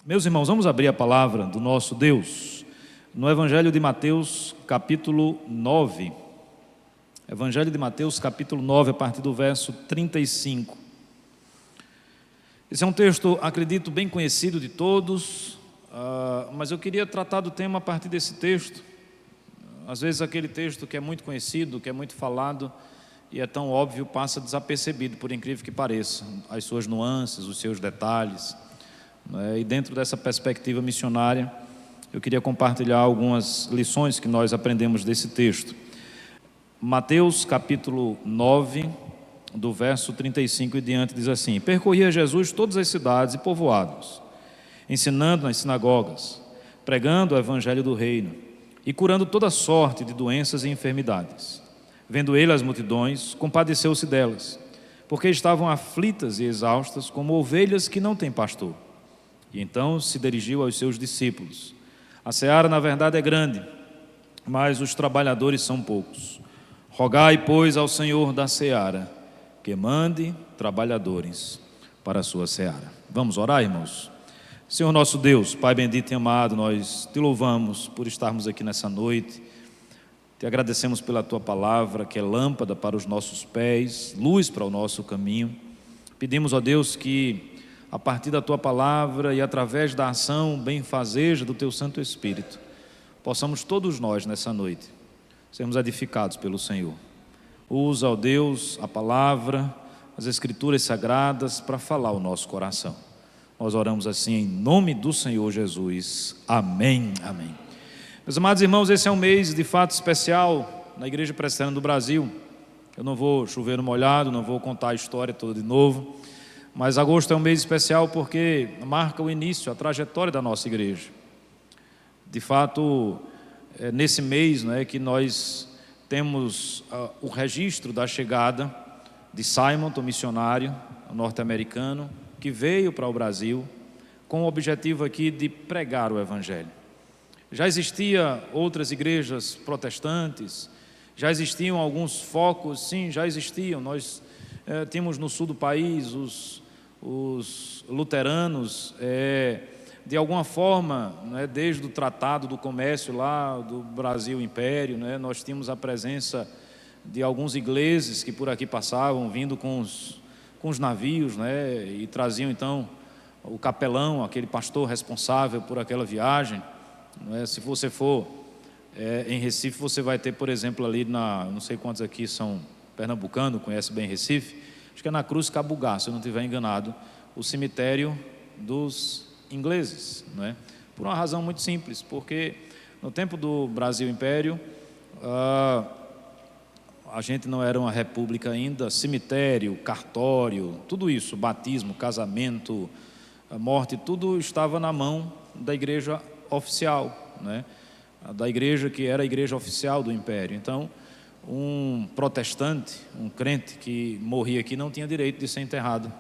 Meus irmãos, vamos abrir a palavra do nosso Deus no Evangelho de Mateus, capítulo 9. Evangelho de Mateus, capítulo 9, a partir do verso 35. Esse é um texto, acredito, bem conhecido de todos, mas eu queria tratar do tema a partir desse texto. Às vezes aquele texto que é muito conhecido, que é muito falado e é tão óbvio, passa desapercebido, por incrível que pareça, as suas nuances, os seus detalhes. E dentro dessa perspectiva missionária, eu queria compartilhar algumas lições que nós aprendemos desse texto. Mateus capítulo 9, do verso 35 e diante, diz assim: Percorria Jesus todas as cidades e povoados, ensinando nas sinagogas, pregando o evangelho do reino e curando toda sorte de doenças e enfermidades. Vendo ele as multidões, compadeceu-se delas, porque estavam aflitas e exaustas como ovelhas que não têm pastor. E então se dirigiu aos seus discípulos: A seara, na verdade, é grande, mas os trabalhadores são poucos. Rogai, pois, ao Senhor da seara que mande trabalhadores para a sua seara. Vamos orar, irmãos? Senhor nosso Deus, Pai bendito e amado, nós te louvamos por estarmos aqui nessa noite. Te agradecemos pela tua palavra, que é lâmpada para os nossos pés, luz para o nosso caminho. Pedimos, ó Deus, que a partir da tua palavra e através da ação benfazeja do teu Santo Espírito, possamos todos nós nessa noite sermos edificados pelo Senhor. Usa, ó Deus, a palavra, as Escrituras sagradas para falar o nosso coração. Nós oramos assim em nome do Senhor Jesus. Amém, amém. Meus amados irmãos, esse é um mês de fato especial na Igreja Presbiteriana do Brasil. Eu não vou chover no molhado, não vou contar a história toda de novo, mas agosto é um mês especial porque marca o início, a trajetória da nossa igreja. De fato, é nesse mês, que nós temos o registro da chegada de Simonton, missionário norte-americano, que veio para o Brasil com o objetivo aqui de pregar o Evangelho. Já existiam outras igrejas protestantes, já existiam alguns focos, sim, já existiam. Nós tínhamos no sul do país os luteranos, de alguma forma, desde o Tratado do Comércio lá do Brasil Império, nós tínhamos a presença de alguns ingleses que por aqui passavam, vindo com os navios, e traziam então o capelão, aquele pastor responsável por aquela viagem. Se você for em Recife, você vai ter, por exemplo, ali não sei quantos aqui são pernambucanos, conhece bem Recife, acho que é na Cruz Cabugá, se eu não estiver enganado, o cemitério dos ingleses, por uma razão muito simples, porque no tempo do Brasil Império, a gente não era uma república ainda, cemitério, cartório, tudo isso, batismo, casamento, morte, tudo estava na mão da igreja oficial, da igreja que era a igreja oficial do Império. Então, um protestante, um crente que morria aqui não tinha direito de ser enterrado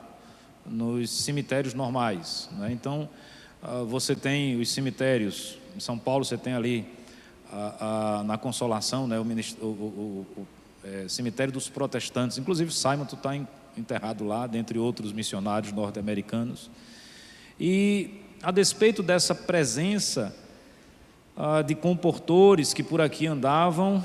nos cemitérios normais, Então, você tem os cemitérios, em São Paulo você tem ali na Consolação, o cemitério dos protestantes, inclusive Simonton está enterrado lá, dentre outros missionários norte-americanos. E a despeito dessa presença de comportores que por aqui andavam,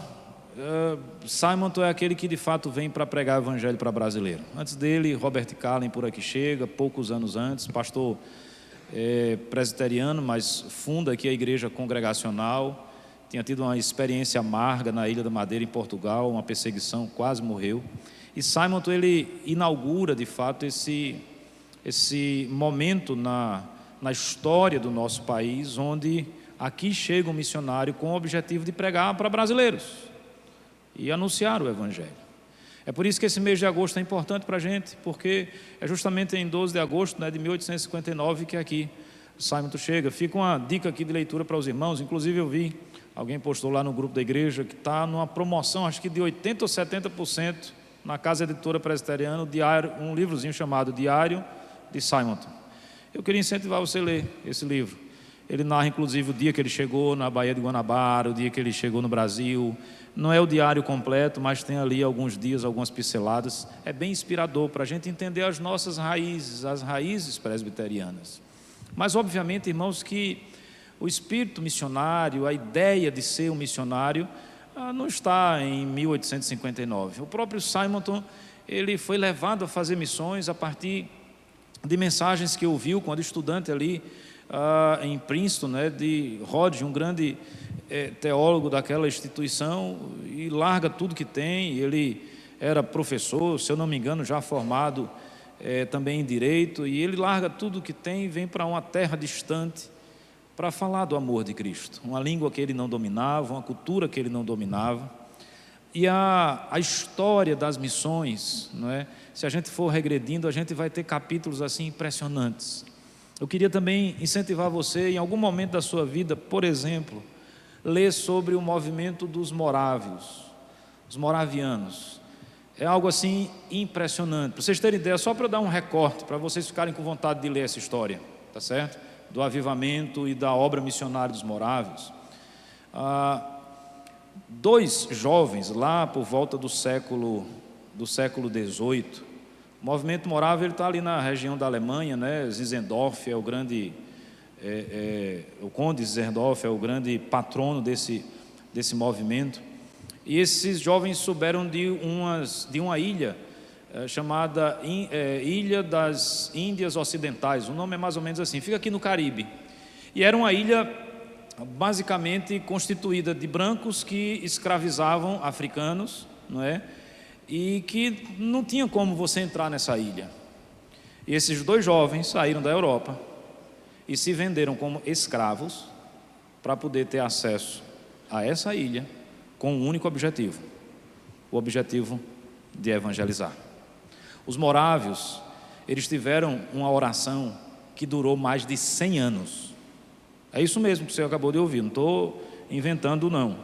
Simonton é aquele que de fato vem para pregar o evangelho para brasileiro. Antes dele, Robert Callen por aqui chega, poucos anos antes, pastor presbiteriano, mas funda aqui a igreja congregacional. Tinha tido uma experiência amarga na Ilha da Madeira, em Portugal, uma perseguição, quase morreu. E Simonton, ele inaugura de fato esse momento na história do nosso país, onde aqui chega um missionário com o objetivo de pregar para brasileiros e anunciar o Evangelho. É por isso que esse mês de agosto é importante para a gente, porque é justamente em 12 de agosto de 1859 que aqui Simonton chega. Fica uma dica aqui de leitura para os irmãos. Inclusive eu vi, alguém postou lá no grupo da igreja, que está numa promoção, acho que de 80% ou 70%, na Casa Editora Presbiteriana, um livrozinho chamado Diário de Simonton. Eu queria incentivar você a ler esse livro. Ele narra inclusive o dia que ele chegou na Baía de Guanabara, o dia que ele chegou no Brasil. Não é o diário completo, mas tem ali alguns dias, algumas pinceladas. É bem inspirador para a gente entender as nossas raízes, as raízes presbiterianas. Mas, obviamente, irmãos, que o espírito missionário, a ideia de ser um missionário, não está em 1859. O próprio Simonton, ele foi levado a fazer missões a partir de mensagens que ouviu quando estudante ali em Princeton, né, de Hodge, um grande teólogo daquela instituição, e larga tudo que tem. Ele era professor, se eu não me engano, já formado também em Direito, e ele larga tudo que tem e vem para uma terra distante para falar do amor de Cristo, uma língua que ele não dominava, uma cultura que ele não dominava. E a história das missões, não é? Se a gente for regredindo, a gente vai ter capítulos assim impressionantes. Eu queria também incentivar você, em algum momento da sua vida, por exemplo, ler sobre o movimento dos morávios, os moravianos. É algo assim impressionante. Para vocês terem ideia, só para eu dar um recorte, para vocês ficarem com vontade de ler essa história, tá certo? Do avivamento e da obra missionária dos morávios. Dois jovens, lá por volta do século XVIII, o movimento morávio está ali na região da Alemanha, né? Zinzendorf é o grande, o conde Zinzendorf é o grande patrono desse movimento. E esses jovens souberam de uma ilha chamada Ilha das Índias Ocidentais. O nome é mais ou menos assim, fica aqui no Caribe. E era uma ilha basicamente constituída de brancos que escravizavam africanos, não é? E que não tinha como você entrar nessa ilha. E esses dois jovens saíram da Europa e se venderam como escravos para poder ter acesso a essa ilha com um único objetivo: o objetivo de evangelizar. Os morávios, eles tiveram uma oração que durou mais de 100 anos. É isso mesmo que você acabou de ouvir, não estou inventando não.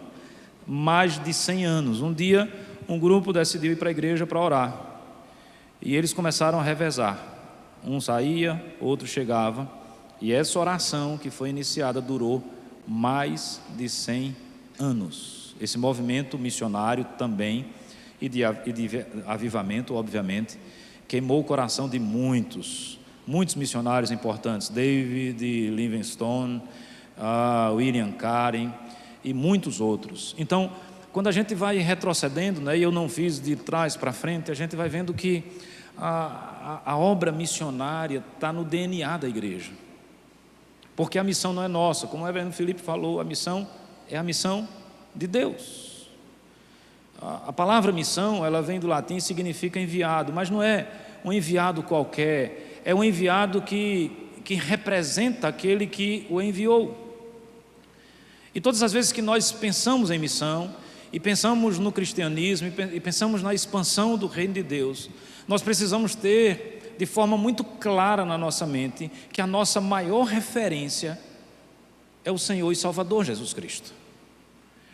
Mais de 100 anos. Um dia, um grupo decidiu ir para a igreja para orar. E eles começaram a revezar. Um saía, outro chegava. E essa oração que foi iniciada durou mais de 100 anos. Esse movimento missionário também, e de avivamento, obviamente, queimou o coração de muitos missionários importantes, David Livingstone, William Carey e muitos outros. Então, quando a gente vai retrocedendo, né, e eu não fiz de trás para frente, a gente vai vendo que a obra missionária está no DNA da igreja, porque a missão não é nossa, como o reverendo Felipe falou, a missão é a missão de Deus. A palavra missão, ela vem do latim e significa enviado, mas não é um enviado qualquer, é um enviado que representa aquele que o enviou. E todas as vezes que nós pensamos em missão, e pensamos no cristianismo, e pensamos na expansão do reino de Deus, nós precisamos ter de forma muito clara na nossa mente que a nossa maior referência é o Senhor e Salvador Jesus Cristo.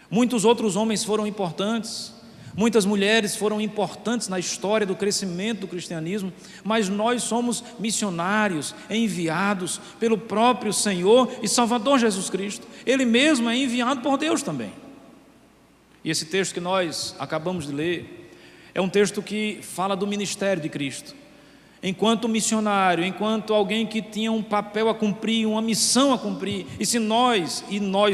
Muitos outros homens foram importantes, muitas mulheres foram importantes na história do crescimento do cristianismo, mas nós somos missionários, enviados pelo próprio Senhor e Salvador Jesus Cristo. Ele mesmo é enviado por Deus também. E esse texto que nós acabamos de ler é um texto que fala do ministério de Cristo, enquanto missionário, enquanto alguém que tinha um papel a cumprir, uma missão a cumprir. E se nós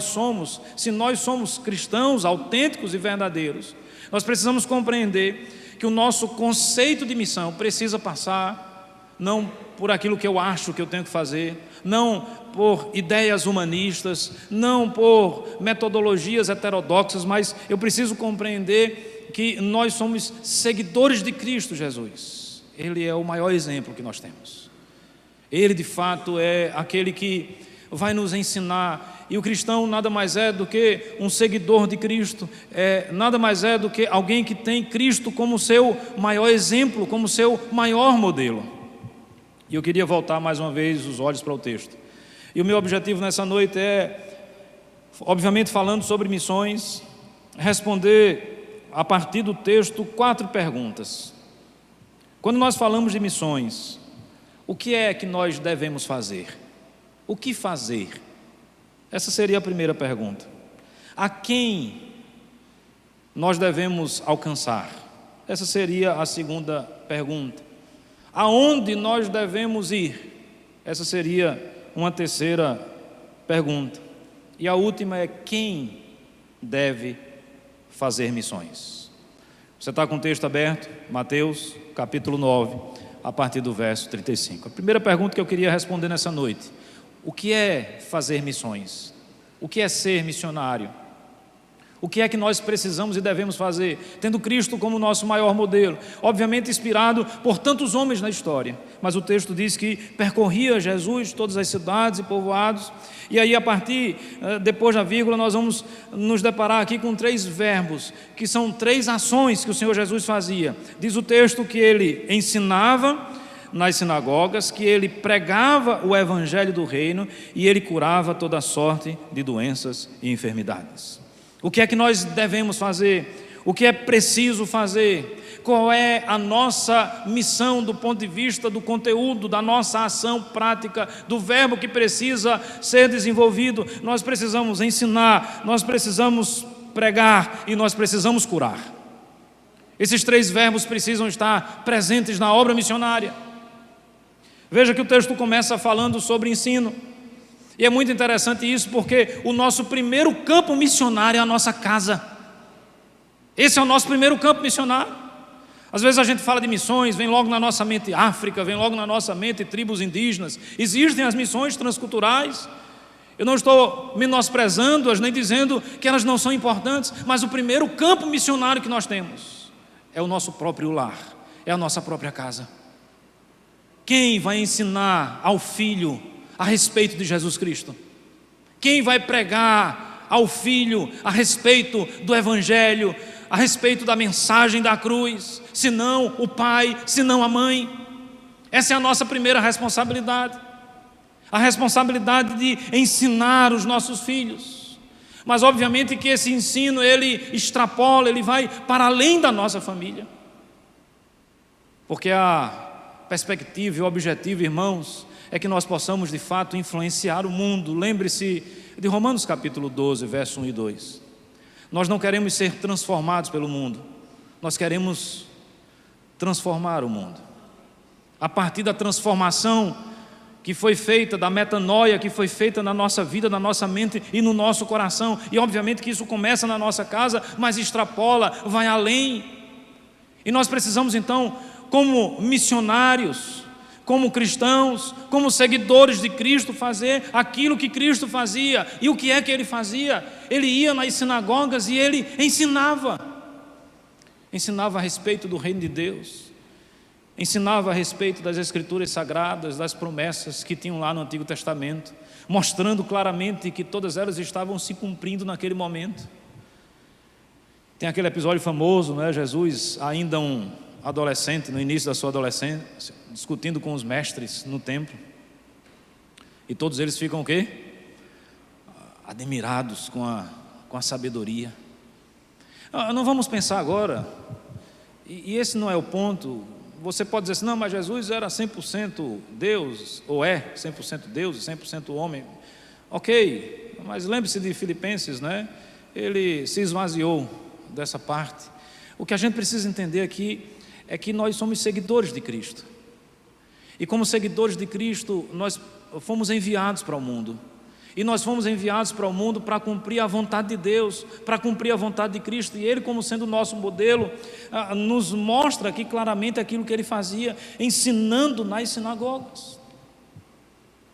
somos cristãos autênticos e verdadeiros, nós precisamos compreender que o nosso conceito de missão precisa passar não por aquilo que eu acho que eu tenho que fazer, não por ideias humanistas, não por metodologias heterodoxas, mas eu preciso compreender que nós somos seguidores de Cristo Jesus. Ele é o maior exemplo que nós temos. Ele de fato é aquele que vai nos ensinar. E o cristão nada mais é do que um seguidor de Cristo, nada mais é do que alguém que tem Cristo como seu maior exemplo, como seu maior modelo. E eu queria voltar mais uma vez os olhos para o texto. E o meu objetivo nessa noite é, obviamente falando sobre missões, responder a partir do texto 4 perguntas. Quando nós falamos de missões, o que é que nós devemos fazer? O que fazer? Essa seria a primeira pergunta. A quem nós devemos alcançar? Essa seria a segunda pergunta. Aonde nós devemos ir? Essa seria uma terceira pergunta. E a última é: quem deve fazer missões? Você está com o texto aberto? Mateus, capítulo 9, a partir do verso 35. A primeira pergunta que eu queria responder nessa noite: o que é fazer missões? O que é ser missionário? O que é que nós precisamos e devemos fazer, tendo Cristo como nosso maior modelo? Obviamente inspirado por tantos homens na história, mas o texto diz que percorria Jesus todas as cidades e povoados. E aí, a partir, depois da vírgula, nós vamos nos deparar aqui com 3 verbos, que são 3 ações que o Senhor Jesus fazia. Diz o texto que ele ensinava nas sinagogas, que ele pregava o evangelho do reino e ele curava toda sorte de doenças e enfermidades. O que é que nós devemos fazer? O que é preciso fazer? Qual é a nossa missão do ponto de vista do conteúdo, da nossa ação prática, do verbo que precisa ser desenvolvido? Nós precisamos ensinar, nós precisamos pregar e nós precisamos curar. Esses 3 verbos precisam estar presentes na obra missionária. Veja que o texto começa falando sobre ensino. E é muito interessante isso, porque o nosso primeiro campo missionário é a nossa casa. Esse é o nosso primeiro campo missionário. Às vezes a gente fala de missões, vem logo na nossa mente África, vem logo na nossa mente tribos indígenas. Existem as missões transculturais. Eu não estou menosprezando-as, nem dizendo que elas não são importantes, mas o primeiro campo missionário que nós temos é o nosso próprio lar, é a nossa própria casa. Quem vai ensinar ao filho a respeito de Jesus Cristo? Quem vai pregar ao filho a respeito do evangelho, a respeito da mensagem da cruz, senão o pai, senão a mãe? Essa é a nossa primeira responsabilidade, a responsabilidade de ensinar os nossos filhos. Mas obviamente que esse ensino, ele extrapola, ele vai para além da nossa família, porque a perspectiva e o objetivo, irmãos, é que nós possamos de fato influenciar o mundo. Lembre-se de Romanos capítulo 12, verso 1 e 2. Nós não queremos ser transformados pelo mundo, nós queremos transformar o mundo. A partir da transformação que foi feita, da metanoia que foi feita na nossa vida, na nossa mente e no nosso coração. E obviamente que isso começa na nossa casa, mas extrapola, vai além. E nós precisamos então, como missionários, como cristãos, como seguidores de Cristo, fazer aquilo que Cristo fazia. E o que é que ele fazia? Ele ia nas sinagogas e ele ensinava a respeito do reino de Deus, ensinava a respeito das Escrituras Sagradas, das promessas que tinham lá no Antigo Testamento, mostrando claramente que todas elas estavam se cumprindo naquele momento. Tem aquele episódio famoso, né? Jesus, ainda um adolescente, no início da sua adolescência, discutindo com os mestres no templo, e todos eles ficam o quê? Admirados com a sabedoria. Não vamos pensar agora, e esse não é o ponto. Você pode dizer assim: não, mas Jesus era 100% Deus, ou é 100% Deus e 100% homem. Ok, mas lembre-se de Filipenses, né? Ele se esvaziou dessa parte. O que a gente precisa entender aqui é que nós somos seguidores de Cristo. E como seguidores de Cristo, nós fomos enviados para o mundo. E nós fomos enviados para o mundo para cumprir a vontade de Deus, para cumprir a vontade de Cristo. E Ele, como sendo o nosso modelo, nos mostra aqui claramente aquilo que Ele fazia, ensinando nas sinagogas.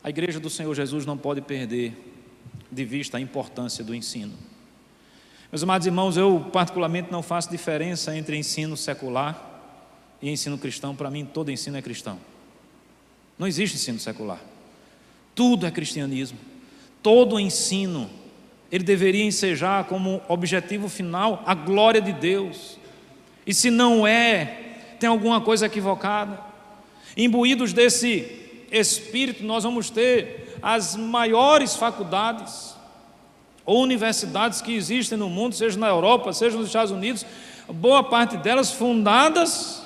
A igreja do Senhor Jesus não pode perder de vista a importância do ensino. Meus amados irmãos, eu particularmente não faço diferença entre ensino secular e ensino cristão. Para mim, todo ensino é cristão. Não existe ensino secular. Tudo é cristianismo. Todo ensino, ele deveria ensejar como objetivo final a glória de Deus. E se não é, tem alguma coisa equivocada. Imbuídos desse espírito, nós vamos ter as maiores faculdades ou universidades que existem no mundo, seja na Europa, seja nos Estados Unidos, boa parte delas fundadas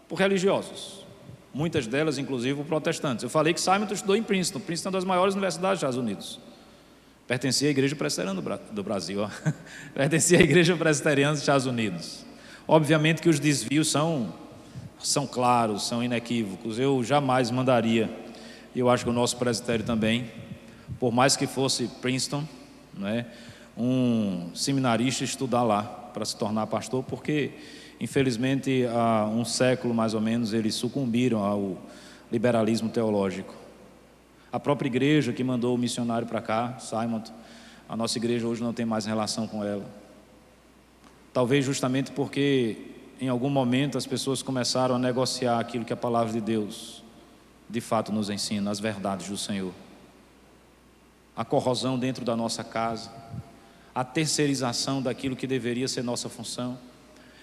por religiosos, muitas delas inclusive por protestantes. Eu falei que Simon estudou em Princeton. Princeton é uma das maiores universidades dos Estados Unidos. Pertencia à Igreja Presbiteriana do Brasil, ó. Pertencia à Igreja Presbiteriana dos Estados Unidos. Obviamente que os desvios são claros, são inequívocos. Eu jamais mandaria e eu acho que o nosso presbitério também, por mais que fosse Princeton, né, um seminarista estudar lá para se tornar pastor, porque infelizmente há um século mais ou menos eles sucumbiram ao liberalismo teológico. A própria igreja que mandou o missionário para cá, Simon, a nossa igreja hoje não tem mais relação com ela. Talvez justamente porque em algum momento as pessoas começaram a negociar aquilo que a palavra de Deus de fato nos ensina, as verdades do Senhor. A corrosão dentro da nossa casa, a terceirização daquilo que deveria ser nossa função.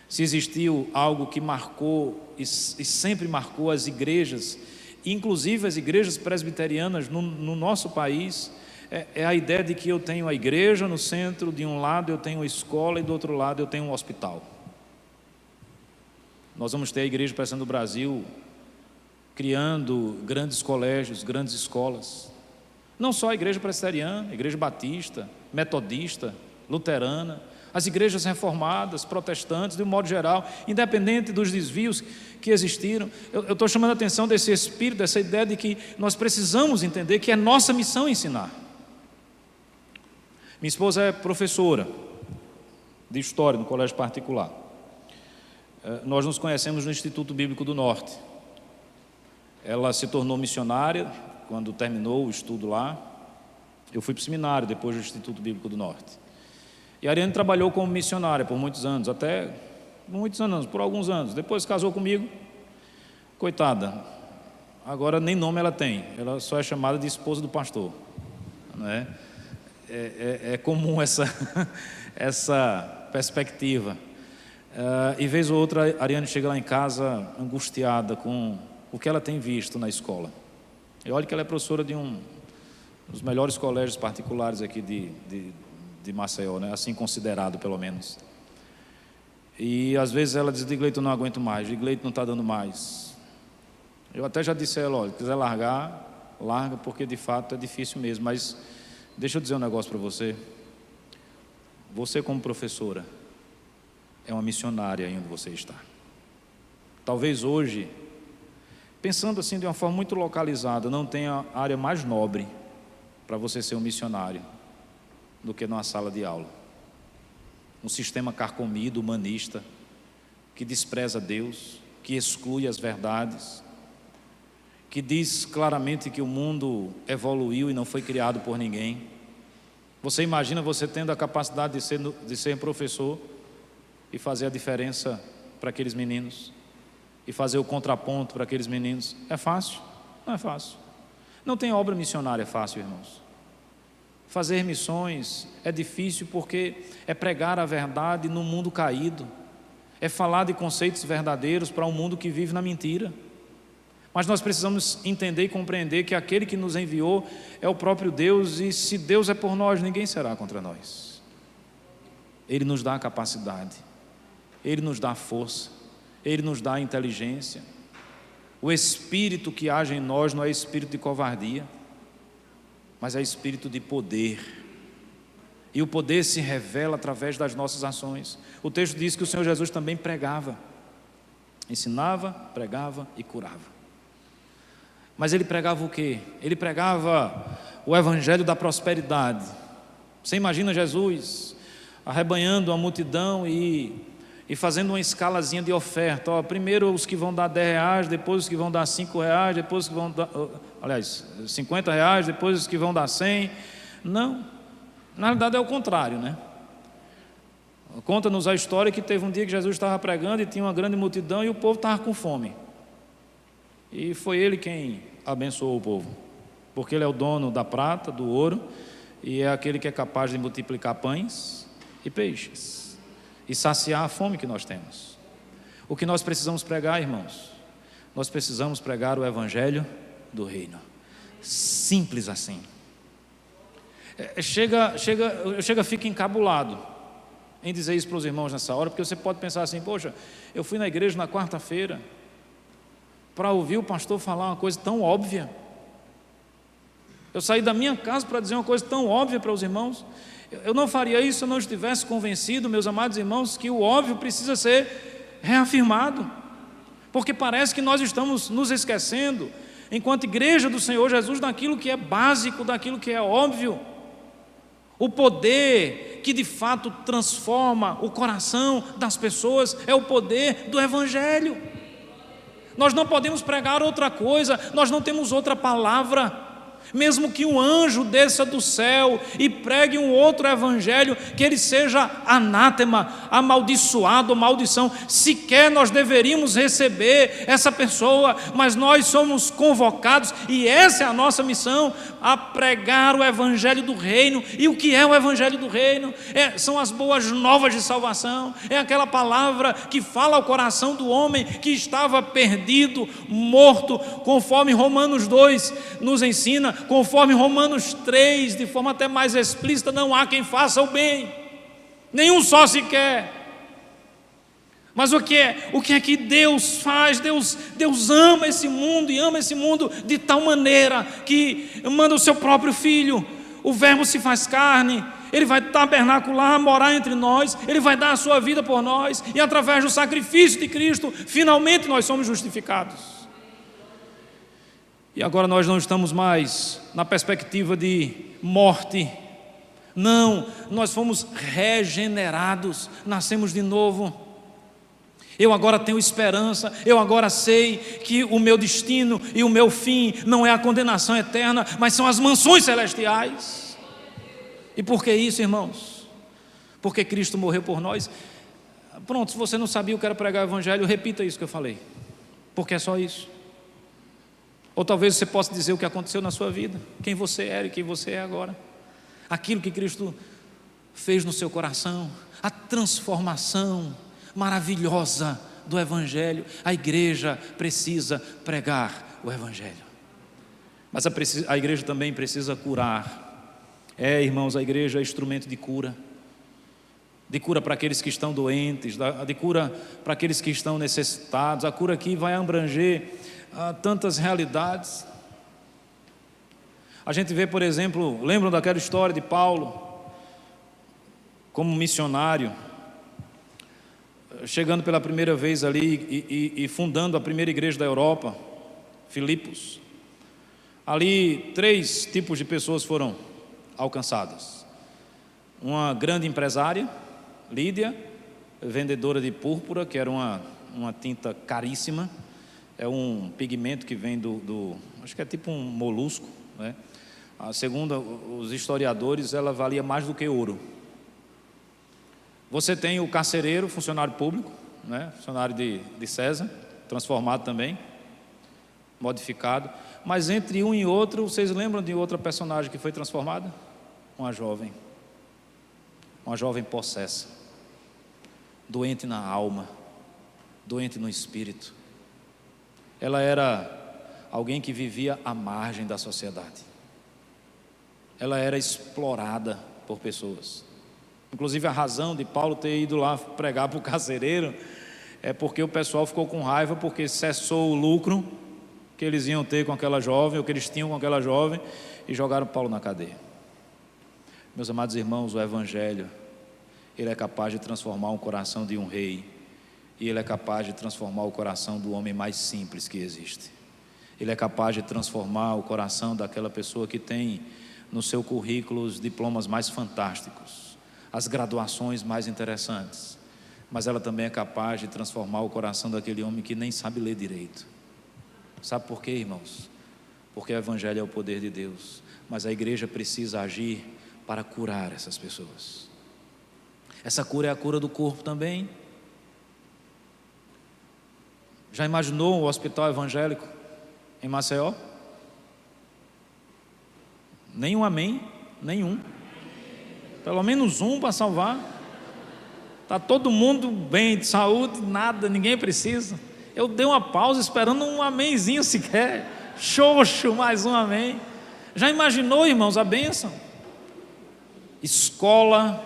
Se existiu algo que marcou e sempre marcou as igrejas, inclusive as igrejas presbiterianas no nosso país, é a ideia de que eu tenho a igreja no centro, de um lado eu tenho a escola e do outro lado eu tenho um hospital. Nós vamos ter a Igreja Presbiteriana do Brasil criando grandes colégios, grandes escolas. Não só a Igreja Presbiteriana, a Igreja Batista, Metodista, Luterana, as igrejas reformadas, protestantes, de um modo geral, independente dos desvios que existiram. Eu estou chamando a atenção desse espírito, dessa ideia de que nós precisamos entender que é nossa missão ensinar. Minha esposa é professora de História no colégio particular. Nós nos conhecemos no Instituto Bíblico do Norte. Ela se tornou missionária quando terminou o estudo lá. Eu fui para o seminário depois do Instituto Bíblico do Norte. E a Ariane trabalhou como missionária por muitos anos, por alguns anos. Depois casou comigo. Coitada, agora nem nome ela tem, ela só é chamada de esposa do pastor, não é? É comum essa perspectiva. E vez ou outra a Ariane chega lá em casa angustiada com o que ela tem visto na escola. E olha que ela é professora de um dos melhores colégios particulares aqui de Maceió, né? Assim considerado pelo menos. E às vezes ela diz: Digleito, eu não aguento mais, Digleito, não está dando mais. Eu até já disse a ela: olha, se quiser largar, larga, porque de fato é difícil mesmo. Mas deixa eu dizer um negócio para você. Você como professora é uma missionária aí onde você está. Talvez hoje, pensando assim de uma forma muito localizada, não tenha área mais nobre para você ser um missionário do que numa sala de aula. Um sistema carcomido, humanista, que despreza Deus, que exclui as verdades, que diz claramente que o mundo evoluiu e não foi criado por ninguém. Você imagina você tendo a capacidade de ser professor e fazer a diferença para aqueles meninos, e fazer o contraponto para aqueles meninos? É fácil? Não é fácil. Não tem obra missionária fácil, irmãos. Fazer missões é difícil porque é pregar a verdade num mundo caído, é falar de conceitos verdadeiros para um mundo que vive na mentira. Mas nós precisamos entender e compreender que aquele que nos enviou é o próprio Deus, e se Deus é por nós, ninguém será contra nós. Ele nos dá a capacidade, Ele nos dá a força, Ele nos dá a inteligência. O Espírito que age em nós não é espírito de covardia, mas é espírito de poder. E o poder se revela através das nossas ações. O texto diz que o Senhor Jesus também pregava, ensinava, pregava e curava. Mas Ele pregava o quê? Ele pregava o evangelho da prosperidade. Você imagina Jesus arrebanhando a multidão e fazendo uma escalazinha de oferta. Primeiro os que vão dar R$10, depois os que vão dar R$5, depois os que vão dar, R$50, depois os que vão dar 100. Não, na realidade é o contrário, né? Conta-nos a história que teve um dia que Jesus estava pregando e tinha uma grande multidão e o povo estava com fome. E foi Ele quem abençoou o povo, porque Ele é o dono da prata, do ouro, e é aquele que é capaz de multiplicar pães e peixes e saciar a fome que nós temos. O que nós precisamos pregar, irmãos? Nós precisamos pregar o evangelho do reino. Simples assim. Fica encabulado em dizer isso para os irmãos nessa hora, porque você pode pensar assim: poxa, eu fui na igreja na quarta-feira para ouvir o pastor falar uma coisa tão óbvia. Eu saí da minha casa para dizer uma coisa tão óbvia para os irmãos. Eu não faria isso se eu não estivesse convencido, meus amados irmãos, que o óbvio precisa ser reafirmado, porque parece que nós estamos nos esquecendo enquanto igreja do Senhor Jesus, naquilo que é básico, daquilo que é óbvio. O poder que de fato transforma o coração das pessoas é o poder do Evangelho. Nós não podemos pregar outra coisa, nós não temos outra palavra. Mesmo que um anjo desça do céu e pregue um outro evangelho, que ele seja anátema, amaldiçoado, maldição, sequer nós deveríamos receber essa pessoa, mas nós somos convocados, e essa é a nossa missão, a pregar o evangelho do reino. E o que é o evangelho do reino? São as boas novas de salvação, é aquela palavra que fala ao coração do homem que estava perdido, morto, conforme Romanos 2 nos ensina, conforme Romanos 3, de forma até mais explícita: não há quem faça o bem, nenhum só sequer. Mas o que é que Deus faz? Deus ama esse mundo, e ama esse mundo de tal maneira que manda o seu próprio Filho. O Verbo se faz carne, Ele vai tabernacular, morar entre nós, Ele vai dar a sua vida por nós, e através do sacrifício de Cristo, finalmente nós somos justificados. E agora nós não estamos mais na perspectiva de morte. Não, nós fomos regenerados, nascemos de novo. Eu agora tenho esperança, eu agora sei que o meu destino e o meu fim não é a condenação eterna, mas são as mansões celestiais. E por que isso, irmãos? Porque Cristo morreu por nós. Pronto, se você não sabia o que era pregar o evangelho, repita isso que eu falei, porque é só isso. Ou talvez você possa dizer o que aconteceu na sua vida, quem você era e quem você é agora, aquilo que Cristo fez no seu coração, a transformação maravilhosa do Evangelho. A igreja precisa pregar o Evangelho, mas a igreja também precisa curar. Irmãos, a igreja é instrumento de cura para aqueles que estão doentes, de cura para aqueles que estão necessitados. A cura aqui vai abranger tantas realidades. A gente vê, por exemplo, lembram daquela história de Paulo como missionário, chegando pela primeira vez ali e fundando a primeira igreja da Europa, Filipos. Ali 3 tipos de pessoas foram alcançadas: uma grande empresária, Lídia, vendedora de púrpura, que era uma tinta caríssima, é um pigmento que vem acho que é tipo um molusco, né? Segundo os historiadores, ela valia mais do que ouro. Você tem o carcereiro, funcionário público, né? Funcionário de César, transformado também, modificado. Mas entre um e outro, vocês lembram de outra personagem que foi transformada? Uma jovem possessa, doente na alma, doente no espírito. Ela era alguém que vivia à margem da sociedade. Ela era explorada por pessoas. Inclusive, a razão de Paulo ter ido lá pregar para o carcereiro é porque o pessoal ficou com raiva, porque cessou o lucro que eles iam ter com aquela jovem, ou que eles tinham com aquela jovem, e jogaram Paulo na cadeia. Meus amados irmãos, o Evangelho, ele é capaz de transformar o coração de um rei, e ele é capaz de transformar o coração do homem mais simples que existe. Ele é capaz de transformar o coração daquela pessoa que tem no seu currículo os diplomas mais fantásticos, as graduações mais interessantes, mas ela também é capaz de transformar o coração daquele homem que nem sabe ler direito. Sabe por quê, irmãos? Porque o Evangelho é o poder de Deus, mas a igreja precisa agir para curar essas pessoas. Essa cura é a cura do corpo também. Já imaginou o hospital evangélico em Maceió? Nenhum amém, nenhum. Pelo menos um para salvar. Está todo mundo bem, de saúde, nada, ninguém precisa. Eu dei uma pausa esperando um amenzinho sequer. Xoxo, mais um amém. Já imaginou, irmãos, a bênção? Escola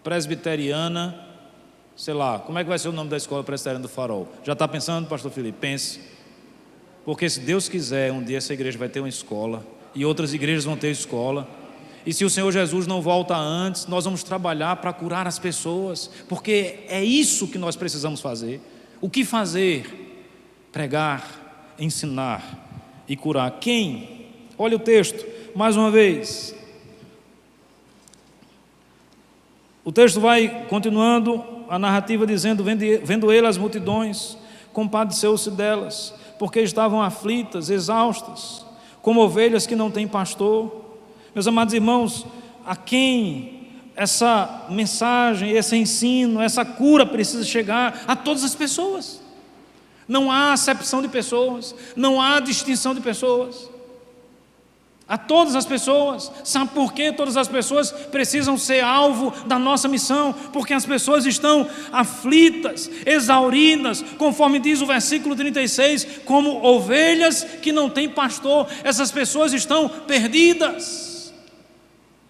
presbiteriana, sei lá, como é que vai ser o nome da escola presbiteriana do Farol? Já está pensando, pastor Felipe? Pense. Porque se Deus quiser, um dia essa igreja vai ter uma escola, e outras igrejas vão ter escola. E se o Senhor Jesus não volta antes, nós vamos trabalhar para curar as pessoas, porque é isso que nós precisamos fazer. O que fazer? Pregar, ensinar e curar. Quem? Olha o texto, mais uma vez. O texto vai continuando a narrativa dizendo: vendo ele as multidões, compadeceu-se delas, porque estavam aflitas, exaustas, como ovelhas que não têm pastor. Meus amados irmãos, a quem essa mensagem, esse ensino, essa cura precisa chegar? A todas as pessoas. Não há acepção de pessoas, não há distinção de pessoas. A todas as pessoas. Sabe por que todas as pessoas precisam ser alvo da nossa missão? Porque as pessoas estão aflitas, exauridas, conforme diz o versículo 36, como ovelhas que não têm pastor. Essas pessoas estão perdidas,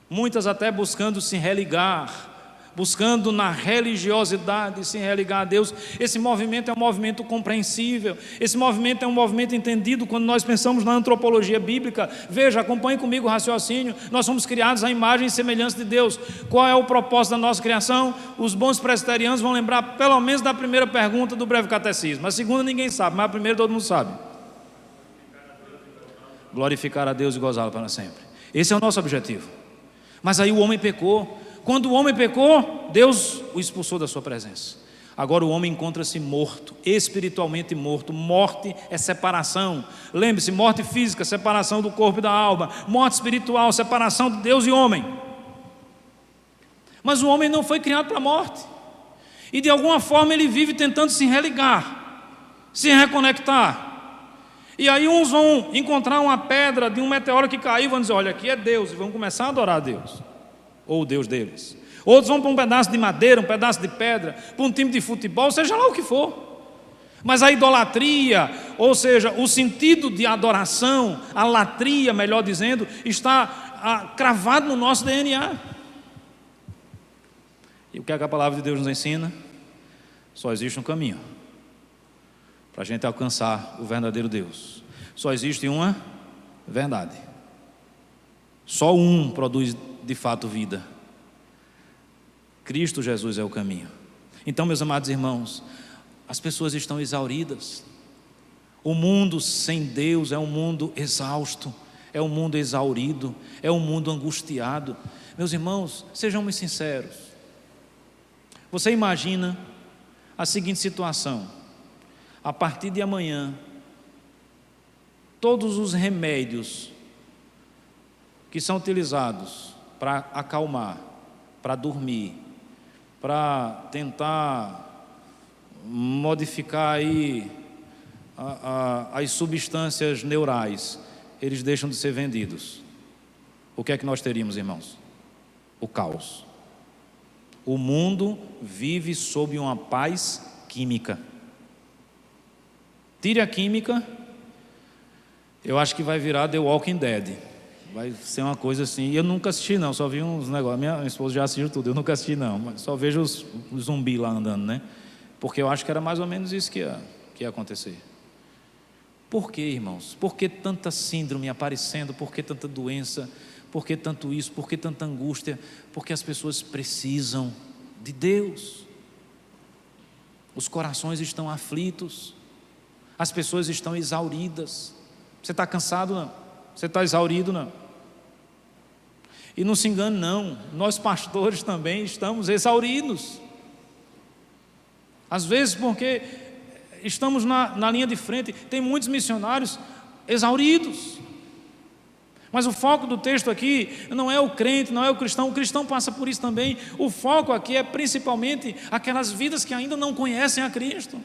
muitas até buscando se religar, buscando na religiosidade se religar a Deus. Esse movimento é um movimento compreensível, esse movimento é um movimento entendido quando nós pensamos na antropologia bíblica. Veja, acompanhe comigo o raciocínio. Nós somos criados à imagem e semelhança de Deus. Qual é o propósito da nossa criação? Os bons presbiterianos vão lembrar pelo menos da primeira pergunta do breve catecismo. A segunda ninguém sabe, mas a primeira todo mundo sabe: glorificar a Deus e gozá-lo para sempre. Esse é o nosso objetivo. Mas aí o homem pecou. Quando o homem pecou, Deus o expulsou da sua presença. Agora o homem encontra-se morto, espiritualmente morto. Morte é separação. Lembre-se, morte física, separação do corpo e da alma. Morte espiritual, separação de Deus e homem. Mas o homem não foi criado para a morte. E de alguma forma ele vive tentando se religar, se reconectar. E aí uns vão encontrar uma pedra de um meteoro que caiu e vão dizer: olha, aqui é Deus, e vão começar a adorar a Deus, ou o Deus deles. Outros vão para um pedaço de madeira, um pedaço de pedra, para um time de futebol, seja lá o que for. Mas a idolatria, ou seja, o sentido de adoração, a latria, melhor dizendo, está cravado no nosso DNA. E o que é que a palavra de Deus nos ensina? Só existe um caminho para a gente alcançar o verdadeiro Deus. Só existe uma verdade. Só um produz de fato vida. Cristo Jesus é o caminho. Então, meus amados irmãos, as pessoas estão exauridas. O mundo sem Deus é um mundo exausto, é um mundo exaurido, é um mundo angustiado. Meus irmãos, sejamos sinceros. Você imagina a seguinte situação: a partir de amanhã, todos os remédios que são utilizados para acalmar, para dormir, para tentar modificar aí as substâncias neurais, eles deixam de ser vendidos. O que é que nós teríamos, irmãos? O caos. O mundo vive sob uma paz química. Tire a química, eu acho que vai virar The Walking Dead. Vai ser uma coisa assim. Eu nunca assisti não, só vi uns negócios. Minha esposa já assistiu tudo, eu nunca assisti não, mas só vejo os zumbis lá andando, né? Porque eu acho que era mais ou menos isso que ia acontecer. Por que, irmãos? Por que tanta síndrome aparecendo? Por que tanta doença? Por que tanto isso? Por que tanta angústia? Porque as pessoas precisam de Deus. Os corações estão aflitos. As pessoas estão exauridas. Você está cansado, não? Você está exaurido, não? E não se engane, não. Nós pastores também estamos exauridos. Às vezes porque estamos na linha de frente. Tem muitos missionários exauridos. Mas o foco do texto aqui não é o crente, não é o cristão passa por isso também. O foco aqui é principalmente aquelas vidas que ainda não conhecem a Cristo.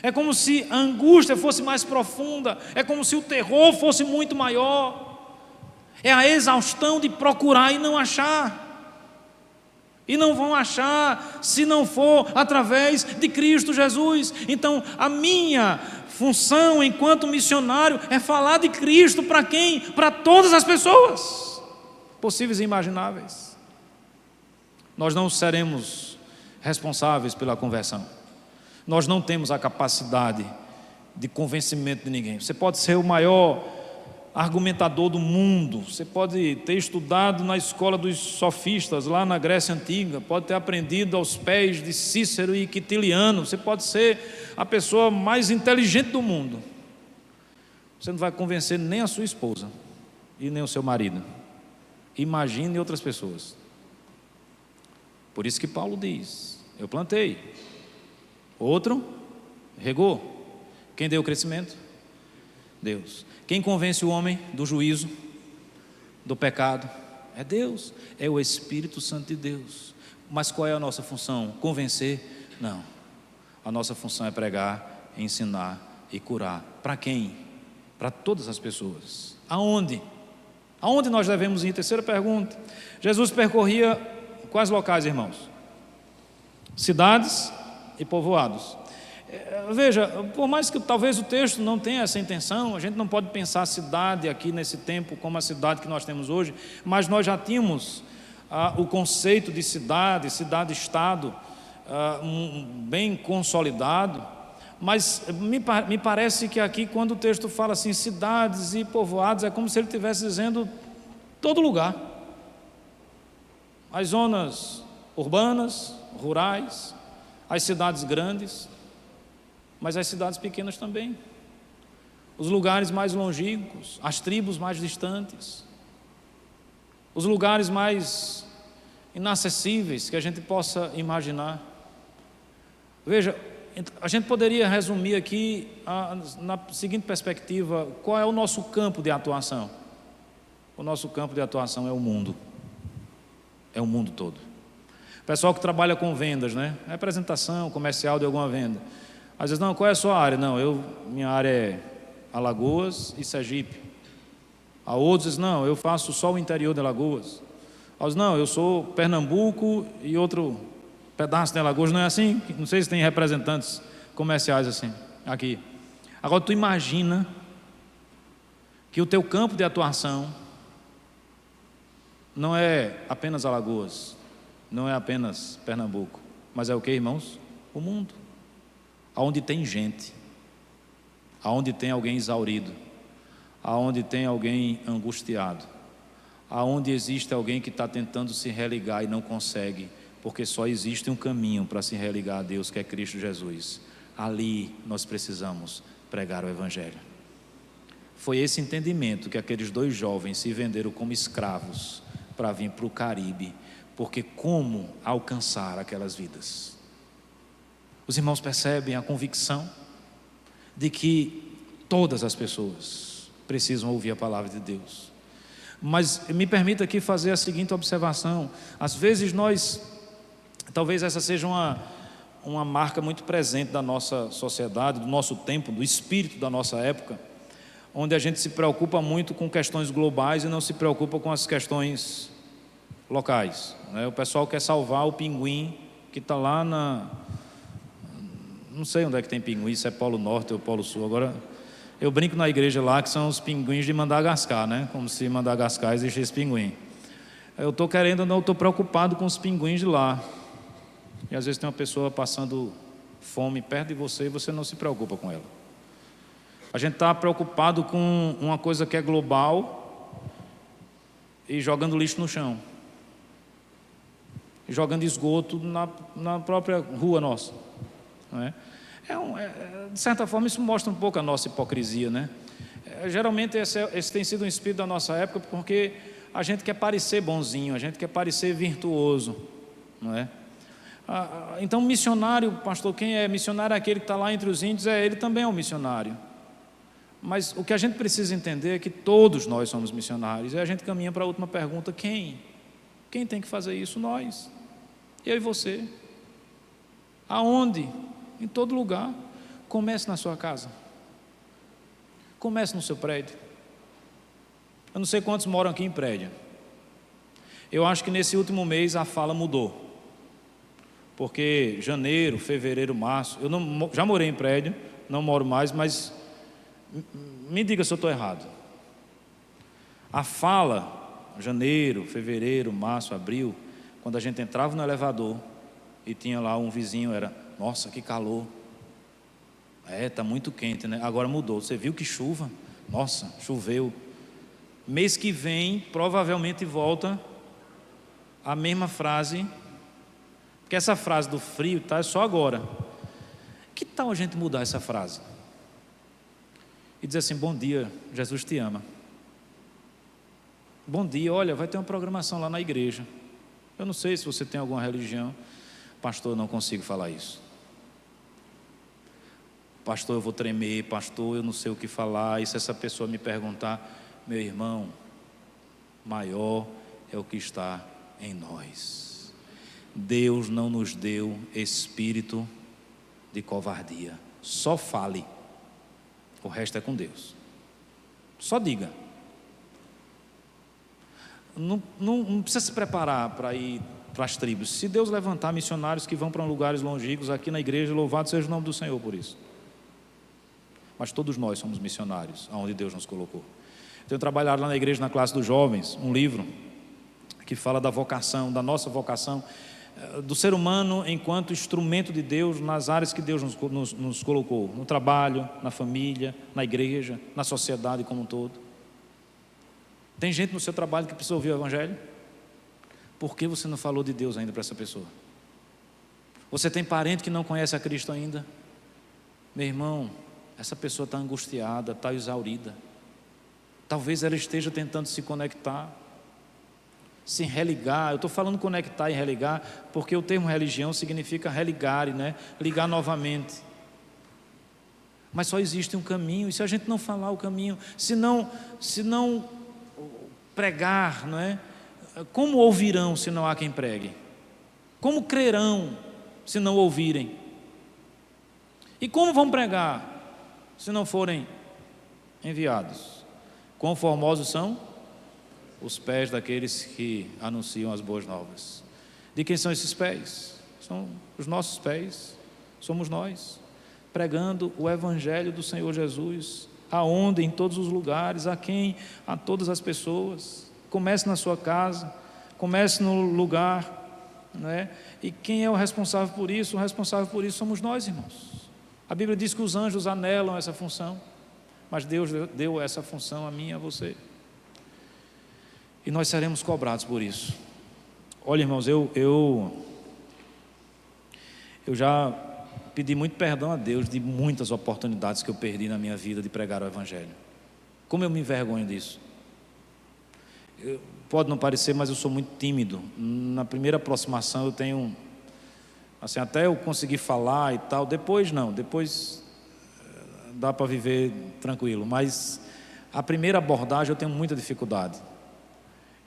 É como se a angústia fosse mais profunda, é como se o terror fosse muito maior. É a exaustão de procurar e não achar. E não vão achar se não for através de Cristo Jesus. Então a minha função enquanto missionário é falar de Cristo para quem? Para todas as pessoas possíveis e imagináveis. Nós não seremos responsáveis pela conversão. Nós não temos a capacidade de convencimento de ninguém. Você pode ser o maior argumentador do mundo, você pode ter estudado na escola dos sofistas lá na Grécia Antiga, pode ter aprendido aos pés de Cícero e Quintiliano, você pode ser a pessoa mais inteligente do mundo, Você não vai convencer nem a sua esposa e nem o seu marido. Imagine outras pessoas. Por isso que Paulo diz: eu plantei, outro regou. Quem deu o crescimento? Deus. Quem convence o homem do juízo, do pecado? É Deus, é o Espírito Santo de Deus. Mas qual é a nossa função? Convencer? Não. A nossa função é pregar, ensinar e curar. Para quem? Para todas as pessoas. Aonde? Aonde nós devemos ir? Terceira pergunta. Jesus percorria quais locais, irmãos? Cidades e povoados. Veja, por mais que talvez o texto não tenha essa intenção, a gente não pode pensar a cidade aqui nesse tempo como a cidade que nós temos hoje, mas nós já tínhamos o conceito de cidade, cidade-estado, bem consolidado. Mas me parece que aqui, quando o texto fala assim, cidades e povoados, é como se ele estivesse dizendo todo lugar. As zonas urbanas, rurais, as cidades grandes, mas as cidades pequenas também, os lugares mais longínquos, as tribos mais distantes, os lugares mais inacessíveis que a gente possa imaginar. Veja, a gente poderia resumir aqui na seguinte perspectiva: qual é o nosso campo de atuação? O nosso campo de atuação é o mundo todo. O pessoal que trabalha com vendas, né? Representação comercial de alguma venda. Às vezes, não, qual é a sua área? Não, minha área é Alagoas e Sergipe. A outros dizem, não, eu faço só o interior de Alagoas. Outros, não, eu sou Pernambuco e outro pedaço de Alagoas. Não é assim? Não sei se tem representantes comerciais assim, aqui. Agora, tu imagina que o teu campo de atuação não é apenas Alagoas, não é apenas Pernambuco, mas é o que, irmãos? O mundo. Aonde tem gente, aonde tem alguém exaurido, aonde tem alguém angustiado, aonde existe alguém que está tentando se religar e não consegue, porque só existe um caminho para se religar a Deus, que é Cristo Jesus. Ali nós precisamos pregar o Evangelho. Foi esse entendimento que aqueles 2 jovens se venderam como escravos para vir para o Caribe, porque como alcançar aquelas vidas? Os irmãos percebem a convicção de que todas as pessoas precisam ouvir a palavra de Deus. Mas me permita aqui fazer a seguinte observação: às vezes talvez essa seja uma marca muito presente da nossa sociedade, do nosso tempo, do espírito da nossa época, onde a gente se preocupa muito com questões globais e não se preocupa com as questões locais, né? O pessoal quer salvar o pinguim que está lá não sei onde é que tem pinguim, se é Polo Norte ou Polo Sul. Agora, eu brinco na igreja lá que são os pinguins de Madagascar, né? Como se em Madagascar existisse pinguim. Eu estou preocupado com os pinguins de lá. E às vezes tem uma pessoa passando fome perto de você e você não se preocupa com ela. A gente está preocupado com uma coisa que é global e jogando lixo no chão. E jogando esgoto na própria rua nossa. Não é? De certa forma isso mostra um pouco a nossa hipocrisia, né? Geralmente esse tem sido um espírito da nossa época, porque a gente quer parecer bonzinho, a gente quer parecer virtuoso, não é? Então missionário, pastor, quem é missionário? É aquele que está lá entre os índios, ele também é um missionário. Mas o que a gente precisa entender é que todos nós somos missionários. E a gente caminha para a última pergunta: quem tem que fazer isso? Nós, eu e você. Aonde? Em todo lugar. Comece na sua casa, comece no seu prédio. Eu não sei quantos moram aqui em prédio. Eu acho que nesse último mês a fala mudou, porque janeiro, fevereiro, março, já morei em prédio, não moro mais, mas me diga se eu estou errado. A fala, janeiro, fevereiro, março, abril, quando a gente entrava no elevador e tinha lá um vizinho, era: nossa, que calor. Está muito quente, né? Agora mudou. Você viu que chuva? Nossa, choveu. Mês que vem, provavelmente volta a mesma frase, porque essa frase do frio está só agora. Que tal a gente mudar essa frase? e dizer assim: bom dia, Jesus te ama. Bom dia, olha, vai ter uma programação lá na igreja. Eu não sei se você tem alguma religião. Pastor, eu não consigo falar isso. Pastor, eu vou tremer. Pastor, eu não sei o que falar. E se essa pessoa me perguntar: meu irmão, maior é o que está em nós. Deus não nos deu espírito de covardia. Só fale. O resto é com Deus. Só diga. Não precisa se preparar para ir para as tribos. Se Deus levantar missionários que vão para lugares longínquos aqui na igreja, louvado seja o nome do Senhor por isso. Mas todos nós somos missionários, aonde Deus nos colocou. Tenho trabalhado lá na igreja, na classe dos jovens, um livro que fala da vocação, da nossa vocação, do ser humano enquanto instrumento de Deus nas áreas que Deus nos colocou, no trabalho, na família, na igreja, na sociedade como um todo. Tem gente no seu trabalho que precisa ouvir o Evangelho? Por que você não falou de Deus ainda para essa pessoa? Você tem parente que não conhece a Cristo ainda? Meu irmão, essa pessoa está angustiada, está exaurida. Talvez ela esteja tentando se conectar, se religar. Eu estou falando conectar e religar porque o termo religião significa religar, né? Ligar novamente. Mas só existe um caminho, e se a gente não falar o caminho, se não pregar, não é? Como ouvirão se não há quem pregue? Como crerão se não ouvirem? E como vão pregar se não forem enviados? Quão formosos são os pés daqueles que anunciam as boas novas. De quem são esses pés? São os nossos pés, somos nós, pregando o Evangelho do Senhor Jesus. Aonde? Em todos os lugares. A quem? A todas as pessoas. Comece na sua casa, comece no lugar, não é? E quem é o responsável por isso? O responsável por isso somos nós, irmãos. A Bíblia diz que os anjos anelam essa função, mas Deus deu essa função a mim e a você, e nós seremos cobrados por isso. Olha, irmãos, eu já pedi muito perdão a Deus de muitas oportunidades que eu perdi na minha vida de pregar o Evangelho. Como eu me envergonho disso. Pode não parecer, mas eu sou muito tímido. Na primeira aproximação eu tenho, assim, até eu conseguir falar e tal. Depois não, depois dá para viver tranquilo. Mas a primeira abordagem eu tenho muita dificuldade.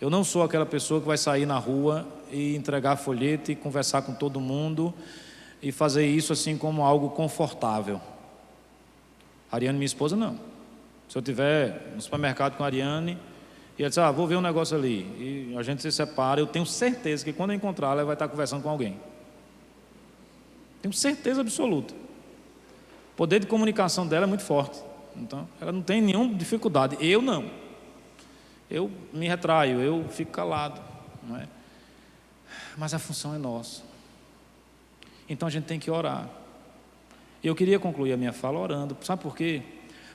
Eu não sou aquela pessoa que vai sair na rua e entregar folheto e conversar com todo mundo e fazer isso assim como algo confortável. A Ariane, minha esposa, não. Se eu estiver no supermercado com a Ariane e ela diz: vou ver um negócio ali, e a gente se separa, eu tenho certeza que quando eu encontrar ela vai estar conversando com alguém. Tenho certeza absoluta. O poder de comunicação dela é muito forte. Então, ela não tem nenhuma dificuldade. Eu não. Eu me retraio, eu fico calado, não é? Mas a função é nossa. Então a gente tem que orar. Eu queria concluir a minha fala orando. Sabe por quê?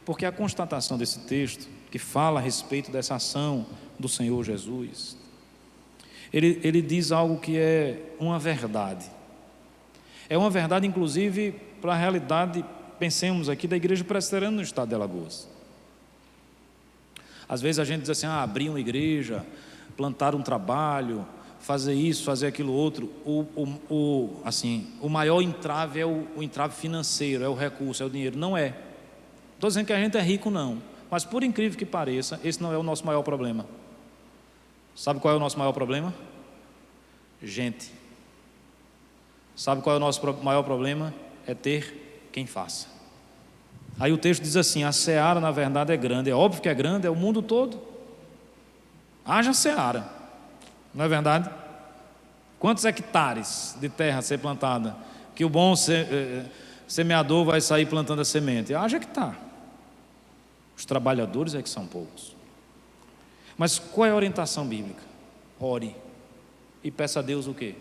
Porque a constatação desse texto, que fala a respeito dessa ação do Senhor Jesus, ele diz algo que é uma verdade. É uma verdade, inclusive, para a realidade, pensemos aqui, da Igreja Presbiteriana no estado de Alagoas. Às vezes a gente diz assim: abrir uma igreja, plantar um trabalho, fazer isso, fazer aquilo outro. O maior entrave é o entrave financeiro, é o recurso, é o dinheiro. Não é. Estou dizendo que a gente é rico, não. Mas por incrível que pareça, esse não é o nosso maior problema. Sabe qual é o nosso maior problema? Gente. Sabe qual é o nosso maior problema? É ter quem faça. Aí o texto diz assim: a seara na verdade é grande. É óbvio que é grande, é o mundo todo. Haja seara, não é verdade? Quantos hectares de terra ser plantada que o bom semeador vai sair plantando a semente? Haja hectare. Os trabalhadores é que são poucos. Mas qual é a orientação bíblica? Ore e peça a Deus o quê?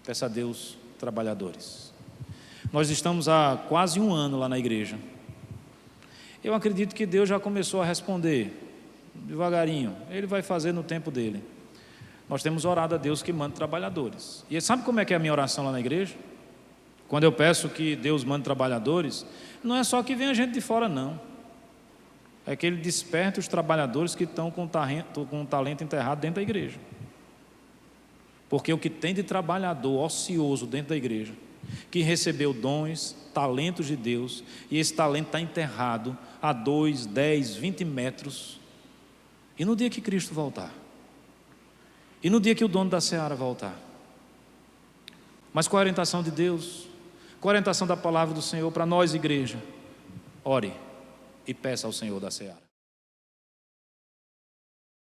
Peça a Deus trabalhadores. Nós estamos há quase um ano lá na igreja. Eu acredito que Deus já começou a responder devagarinho. Ele vai fazer no tempo dele. Nós temos orado a Deus que mande trabalhadores. E sabe como é que é a minha oração lá na igreja? Quando eu peço que Deus mande trabalhadores, não é só que venha gente de fora, não. é que Ele desperte os trabalhadores que estão com o talento enterrado dentro da igreja. Porque o que tem de trabalhador ocioso dentro da igreja, que recebeu dons, talentos de Deus, e esse talento está enterrado a 2, 10, 20 metros, e no dia que Cristo voltar, e no dia que o dono da seara voltar, mas com a orientação de Deus, com a orientação da palavra do Senhor para nós, igreja, ore e peça ao Senhor da seara.